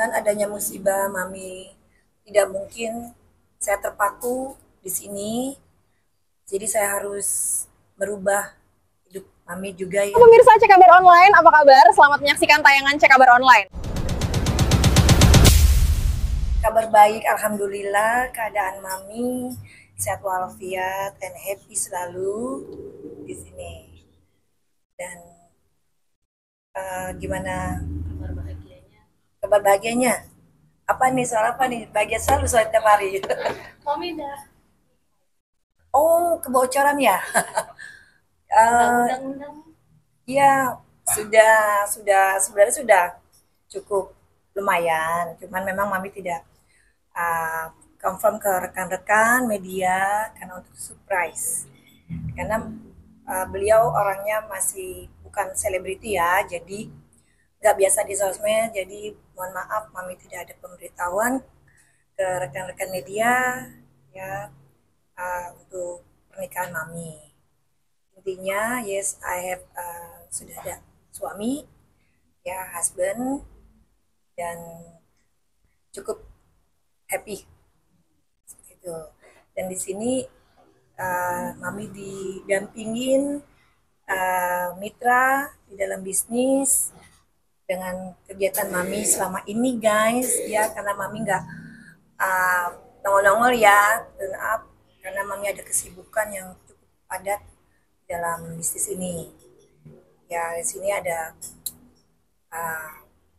Dengan adanya musibah, Mami tidak mungkin saya terpaku di sini. Jadi saya harus merubah hidup Mami juga ya. Pemirsa Cek Kabar Online, apa kabar? Selamat menyaksikan tayangan Cek Kabar Online. Kabar baik, alhamdulillah. Keadaan Mami sehat walafiat dan happy selalu di sini. Dan gimana kabar bahagianya? Apa nih, soal apa nih? Bahagia selalu soal tiap hari. Mami dah Oh, kebocoran ya? undang-undang Ya, sebenarnya sudah cukup lumayan. Cuman memang Mami tidak confirm ke rekan-rekan media karena untuk surprise. Karena beliau orangnya masih bukan selebriti ya, jadi nggak biasa di sosmed. Jadi mohon maaf, Mami tidak ada pemberitahuan ke rekan-rekan media ya untuk pernikahan Mami. Intinya, yes, I have sudah ada suami, ya husband, dan cukup happy seperti itu. Dan di sini Mami didampingin mitra di dalam bisnis dengan kegiatan Mami selama ini guys, ya karena Mami nggak nongol-nongol ya, turn up karena Mami ada kesibukan yang cukup padat dalam bisnis ini. Ya di sini ada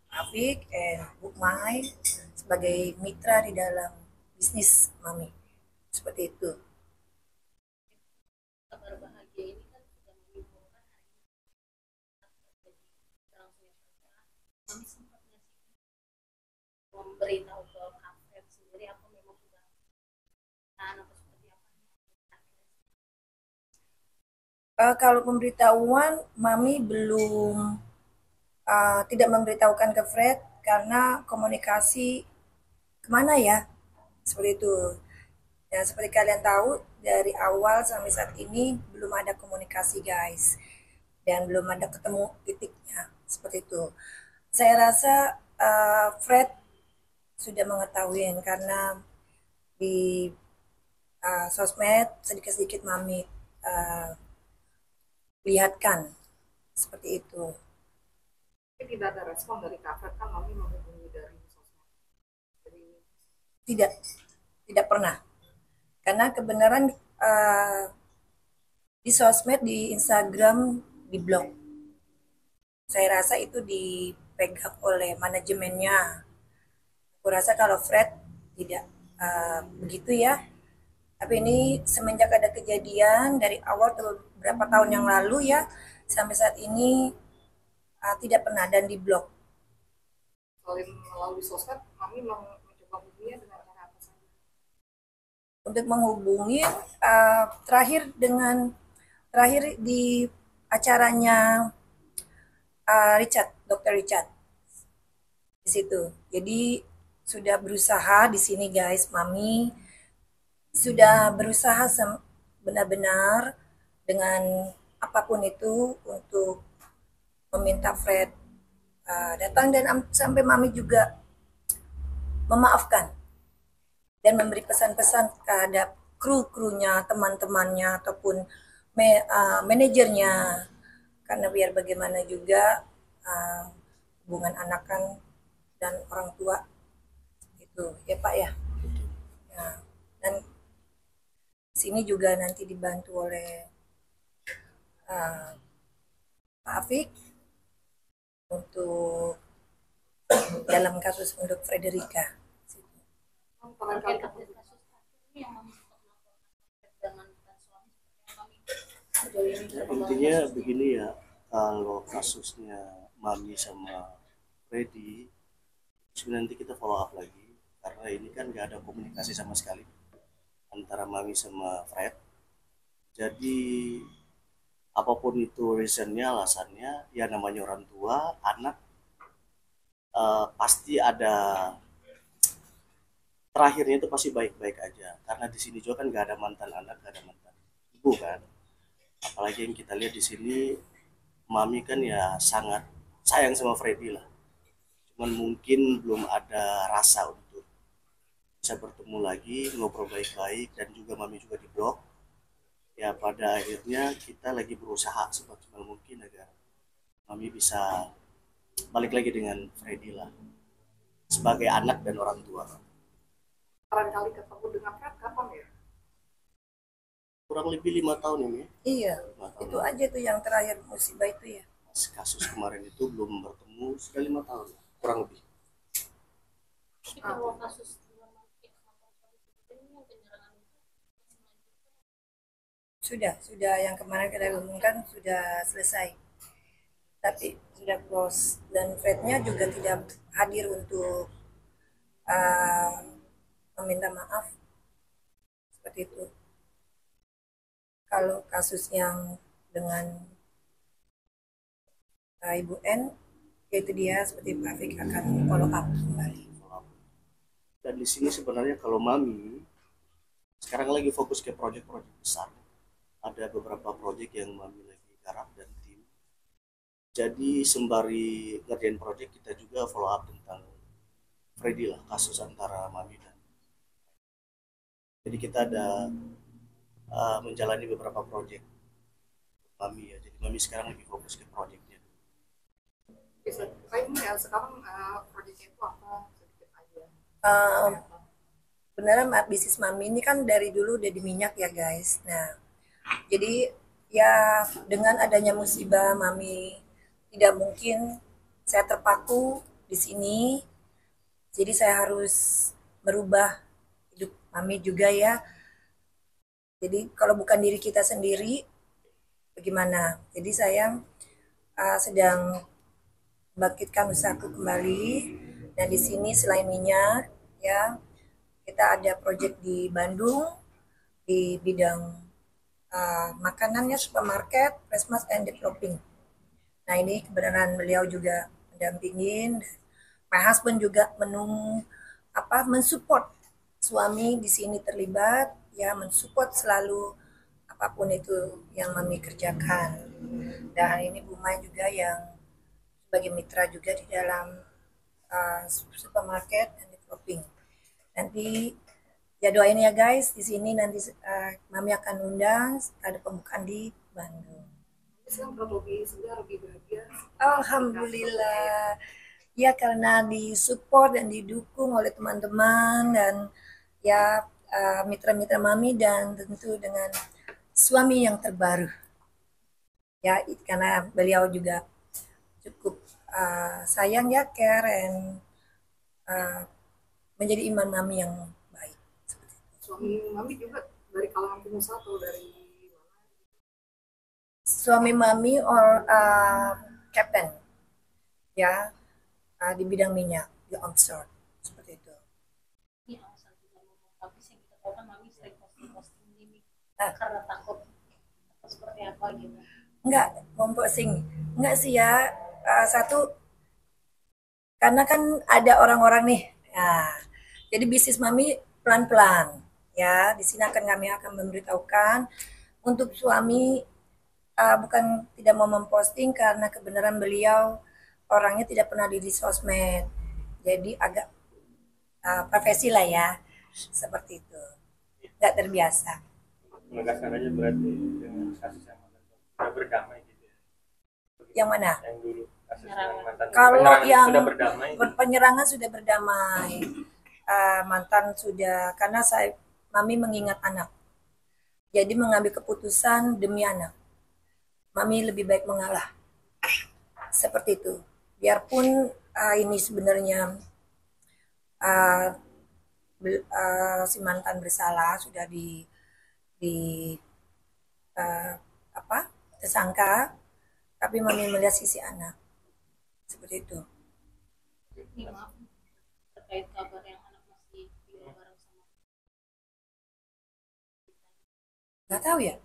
Afik dan Bu Mai sebagai mitra di dalam bisnis Mami. Seperti itu. kabar bahagia ini kan sudah menimbulkan hari ini terang Mami sempat nggak sih memberitahu ke Kafet sendiri apa memang sudah atau seperti apa? Kalau pemberitahuan, Mami belum tidak memberitahukan ke Fred karena komunikasi kemana ya, seperti itu. Dan seperti kalian tahu, dari awal sampai saat ini belum ada komunikasi guys, dan belum ada ketemu titiknya, seperti itu. Saya rasa Fred sudah mengetahui karena di sosmed sedikit-sedikit Mami lihatkan seperti itu. Tapi tidak ada respon dari Kafet, kan Mami menghubungi dari sosmed. Tidak pernah. Karena kebenaran di sosmed, di Instagram, di blog. Saya rasa itu dipegang oleh manajemennya. Aku rasa kalau Fred tidak begitu ya. Tapi ini semenjak ada kejadian dari awal beberapa tahun yang lalu ya, sampai saat ini tidak pernah dan di blog. Selain melalui sosmed, Mami mencoba hubunginya dengan cara apa saja? Untuk menghubungi terakhir di acaranya Dr. Richard di situ. Jadi sudah berusaha di sini guys, Mami sudah berusaha benar-benar dengan apapun itu untuk meminta Fred datang, dan sampai Mami juga memaafkan dan memberi pesan-pesan terhadap kru-krunya, teman-temannya ataupun manajernya, karena biar bagaimana juga hubungan anak kan dan orang tua itu ya Pak ya. Nah, dan sini juga nanti dibantu oleh Pak Afik untuk dalam kasus untuk Frederica. Terkait kasus ini yang Mami sempat melaporkan dengan suami Mami sejauh ini Ya, intinya begini ya, kalau kasusnya Mami sama Freddy sebenarnya nanti kita follow up lagi, karena ini kan nggak ada komunikasi sama sekali antara Mami sama Fred. Jadi apapun itu reasonnya, alasannya, ya namanya orang tua, anak pasti ada terakhirnya itu pasti baik-baik aja, karena di sini juga kan nggak ada mantan anak, nggak ada mantan ibu kan. Apalagi yang kita lihat di sini, Mami kan ya sangat sayang sama Freddy lah. cuman mungkin belum ada rasa untuk bisa bertemu lagi, ngobrol baik-baik, dan juga mami juga di blok. Ya pada akhirnya kita lagi berusaha semaksimal mungkin agar mami bisa balik lagi dengan Freddy lah sebagai anak dan orang tua. Barangkali ketemu dengan Fred kapan ya? Kurang lebih 5 tahun ini. Iya, 5 tahun itu lalu. aja tuh yang terakhir musibah itu ya. Kasus kemarin itu belum bertemu sudah 5 tahun kurang lebih. Tapi kalau kasus dengan yang penyerangan itu Sudah yang kemarin kita umumkan sudah selesai. Tapi sudah close dan Frednya juga tidak hadir untuk uh, meminta maaf seperti itu. Kalau kasus yang dengan Ibu N, yaitu dia seperti Pak Fik akan follow up kembali. Dan di sini sebenarnya kalau mami sekarang lagi fokus ke proyek-proyek besar. Ada beberapa proyek yang mami lagi garap dan tim. Jadi sembari ngerjain proyek kita juga follow up tentang Freddy lah, kasus antara mami dan. Jadi kita ada menjalani beberapa proyek mami ya. Jadi mami sekarang lagi fokus ke proyeknya. Bisa ini ya sekarang proyeknya itu apa sedikit aja. Beneran bisnis mami ini kan dari dulu udah di minyak ya guys. Nah, jadi ya dengan adanya musibah mami tidak mungkin saya terpaku di sini. Jadi saya harus merubah hidup mami juga ya. Jadi kalau bukan diri kita sendiri, bagaimana? Jadi saya sedang membangkitkan usahaku kembali. Dan di sini selain minyak, ya kita ada proyek di Bandung di bidang makanannya, supermarket, Christmas and developing. Nah ini kebenaran beliau juga mendampingin. My husband juga mensupport suami di sini terlibat, ya mensupport selalu apapun itu yang mami kerjakan. Dan ini Bu Mai juga yang sebagai mitra juga di dalam supermarket dan developing. Nanti ya doain ya guys, di sini nanti mami akan undang ada pembukaan di Bandung. Sekarang lebih bahagia. Alhamdulillah. Ya karena disupport dan didukung oleh teman-teman dan ya mitra-mitra mami dan tentu dengan suami yang terbaru. Ya karena beliau juga cukup sayang ya, care and menjadi iman mami yang baik. Suami mami juga dari kalangan pengusaha atau dari mana? Suami mami or captain ya di bidang minyak di onshore seperti itu. ini alasan juga ngomong habis yang kita tahu kan mami sering posting ini karena takut atau seperti apa gitu. Enggak, memposting. Enggak sih ya. Satu, karena kan ada orang-orang nih. Nah, jadi bisnis mami pelan-pelan. Ya, di sini kami akan memberitahukan untuk suami bukan tidak mau memposting karena kebenaran beliau orangnya tidak pernah di sosmed. Jadi agak profesi lah ya. Seperti itu. Enggak terbiasa. Menegaskan aja berarti dengan kasus yang sudah berdamai gitu ya. Yang mana? Yang dulu kasus yang mantan. Kalau yang sudah berdamai. Penyerangan sudah berdamai. Mantan sudah karena mami mengingat anak. Jadi mengambil keputusan demi anak. Mami lebih baik mengalah. Seperti itu. Biarpun ini sebenarnya si mantan bersalah sudah di tersangka, tapi mami melihat sisi anak seperti itu. Ini maaf terkait kabar yang anak masih tinggal bareng sama. Nggak tahu ya,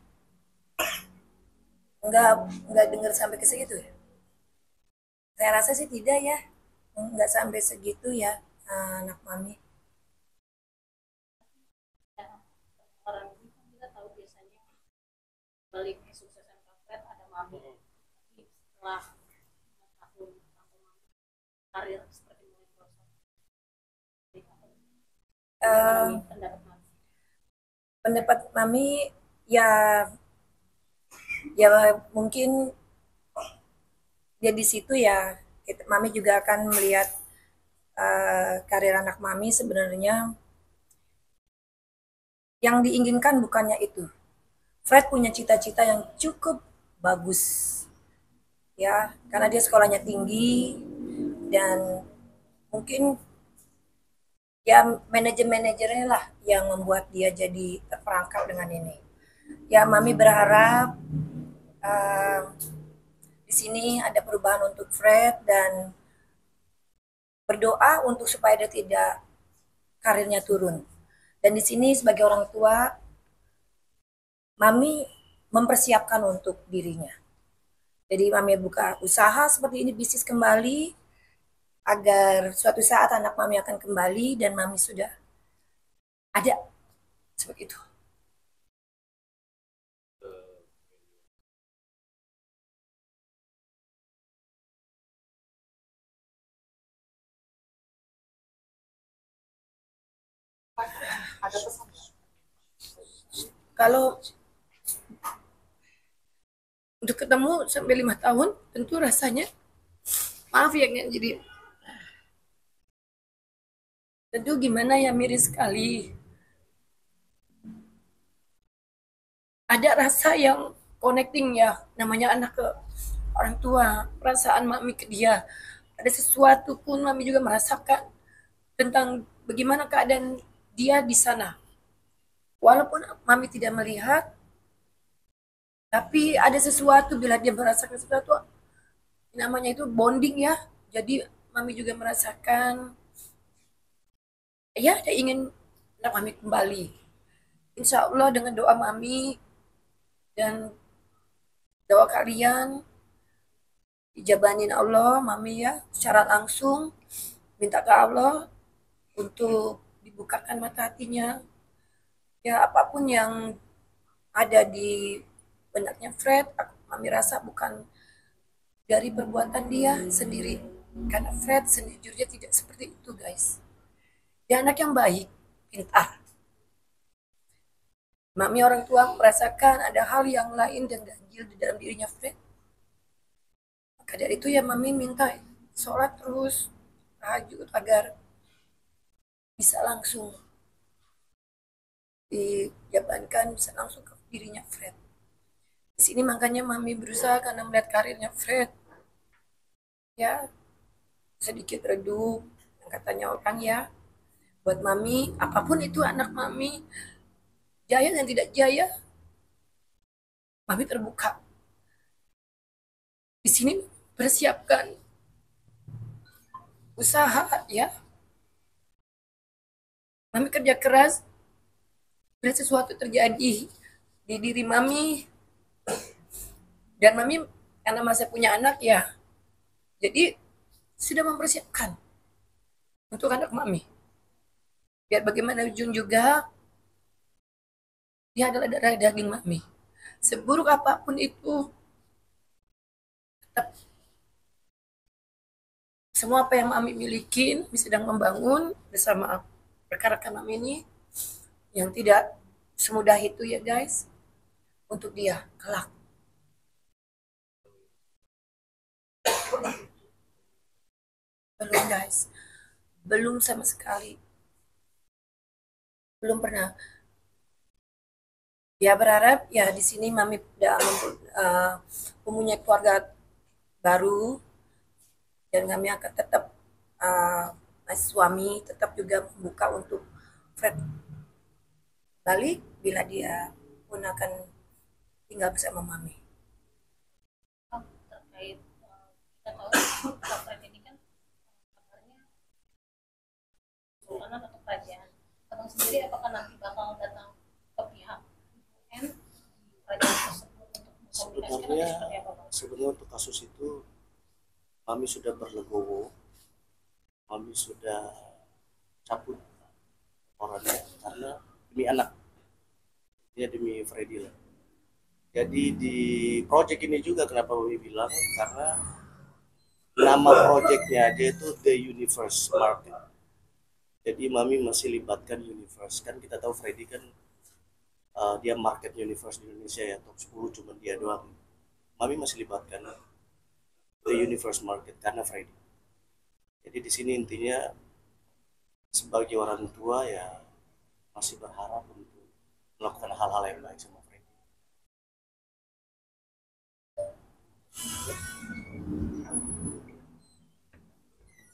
nggak dengar sampai ke segitu ya. Saya rasa sih tidak ya, nggak sampai segitu ya anak mami. Orang ini kan kita tahu biasanya balik kesuksesan Kafret ada mami. Tapi setelah tahun mami karir seperti Eh, pendapat Mami? pendapat Mami ya ya mungkin dia di situ ya Mami juga akan melihat karir anak Mami sebenarnya yang diinginkan bukannya itu. Fred punya cita-cita yang cukup bagus ya karena dia sekolahnya tinggi dan mungkin ya manajer-manajernya lah yang membuat dia jadi terperangkap dengan ini. Ya Mami berharap di sini ada perubahan untuk Fred dan berdoa untuk supaya dia tidak karirnya turun. Dan di sini sebagai orang tua, Mami mempersiapkan untuk dirinya. Jadi Mami buka usaha seperti ini, bisnis kembali, agar suatu saat anak Mami akan kembali dan Mami sudah ada seperti itu. Ada pesan nggak? Kalau untuk ketemu sampai 5 tahun, tentu rasanya maaf ya jadi tentu gimana ya, miris sekali. Ada rasa yang connecting ya, namanya anak ke orang tua, perasaan Mami ke dia. Ada sesuatu pun Mami juga merasakan tentang bagaimana keadaan dia di sana. Walaupun Mami tidak melihat, tapi ada sesuatu bila dia merasakan sesuatu, namanya itu bonding ya. Jadi Mami juga merasakan, ya dia ingin anak Mami kembali. Insya Allah dengan doa Mami dan doa kalian, dijabanin Allah, Mami ya, secara langsung minta ke Allah untuk dibukakan mata hatinya. Ya apapun yang ada di benaknya Fred, Mami rasa bukan dari perbuatan dia sendiri. Karena Fred sejujurnya tidak seperti itu guys. Dia anak yang baik, pintar. Mami orang tua merasakan ada hal yang lain dan ganjil di dalam dirinya Fred. Maka dari itu ya Mami minta sholat terus, tahajud agar bisa langsung dijabankan, bisa langsung ke dirinya Fred. Di sini makanya Mami berusaha karena melihat karirnya Fred. Ya, sedikit redup, yang katanya orang ya. Buat Mami, apapun itu anak Mami, jaya dan tidak jaya, Mami terbuka. Di sini persiapkan usaha ya. Mami kerja keras, bila sesuatu terjadi di diri Mami, dan Mami karena masih punya anak ya, jadi sudah mempersiapkan untuk anak Mami. Biar bagaimanapun juga, dia adalah darah daging Mami. Seburuk apapun itu, tetap semua apa yang Mami miliki, Mami sedang membangun bersama rekan-rekan Mami ini, yang tidak semudah itu ya guys, untuk dia kelak. Belum guys, belum sama sekali. Belum pernah. Ya berharap ya di sini Mami udah mempunyai keluarga baru dan kami akan tetap suami tetap juga membuka untuk Fred balik bila dia pun akan tinggal bersama Mami. Terkait kita tahu Kak Fred ini kan kabarnya sultanan atau kerajaan. Abang sendiri apakah nanti bakal datang ke pihak UN di kerajaan tersebut untuk mengkomunikasikan atau seperti apa Bang? Sebenarnya untuk kasus itu kami sudah berlegowo, kami sudah cabut orangnya karena demi anak, dia demi Freddy lah. Jadi di project ini juga kenapa kami bilang, karena nama projectnya dia itu The Universe Market. Jadi Mami masih libatkan Universe. Kan kita tahu Freddy kan dia market Universe di Indonesia ya, top 10 cuma dia doang. Mami masih libatkan the Universe market karena Freddy. Jadi di sini intinya sebagai orang tua ya masih berharap untuk melakukan hal-hal yang baik sama Freddy.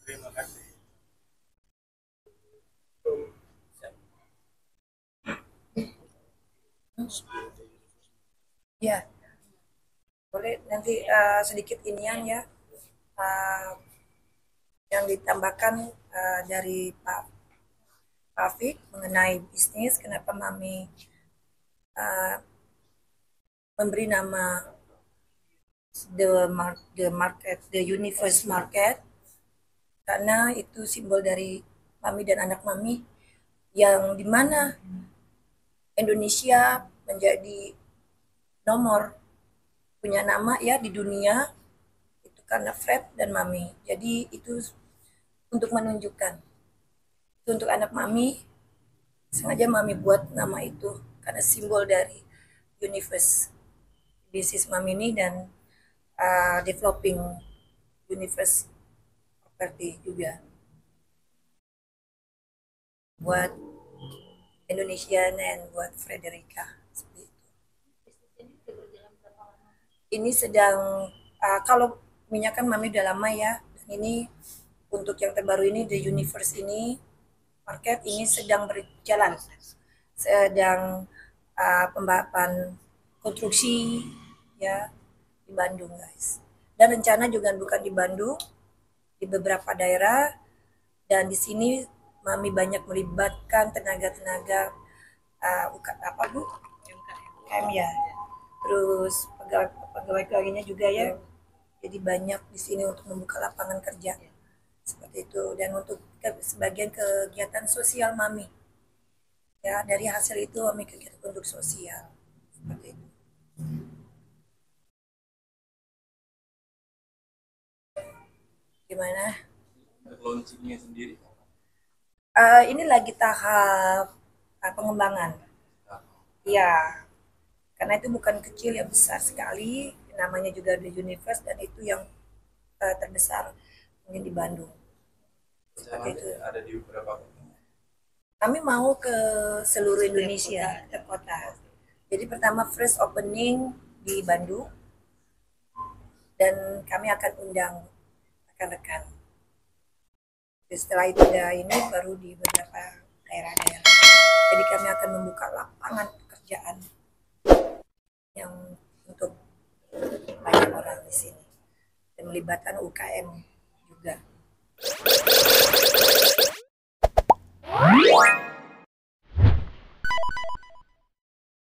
Terima kasih. Ya, boleh nanti sedikit inian ya, yang ditambahkan dari Pak Rafiq mengenai bisnis, kenapa Mami memberi nama the Universe Market, karena itu simbol dari Mami dan anak Mami yang dimana Indonesia menjadi nomor punya nama ya di dunia itu karena Fred dan Mami. Jadi itu untuk menunjukkan itu untuk anak Mami, sengaja Mami buat nama itu karena simbol dari Universe bisnis Mami ini dan developing Universe property juga buat Indonesia dan buat Frederica. Seperti itu. Ini sedang kalau minyak kan Mami udah lama ya, dan ini untuk yang terbaru ini the Universe ini market ini sedang berjalan, sedang pembahasan konstruksi ya di Bandung guys, dan rencana juga bukan di Bandung, di beberapa daerah, dan di sini Mami banyak melibatkan tenaga-tenaga apa Bu? UKM ya. Terus pegawai-pegawainya juga ya. Jadi banyak di sini untuk membuka lapangan kerja. Seperti itu, dan untuk sebagian kegiatan sosial Mami. Ya, dari hasil itu Mami kegiatan untuk sosial. Seperti itu. Gimana? Launchingnya sendiri Ini lagi tahap pengembangan. Iya, karena itu bukan kecil ya, besar sekali. Namanya juga The Universe dan itu yang terbesar mungkin di Bandung. Seperti itu. ada di beberapa Kami mau ke seluruh Indonesia, ke kota. Jadi pertama first opening di Bandung dan kami akan undang rekan-rekan. Setelah itu ini baru di beberapa daerah-daerah. Jadi kami akan membuka lapangan pekerjaan yang untuk banyak orang di sini dan melibatkan UKM juga.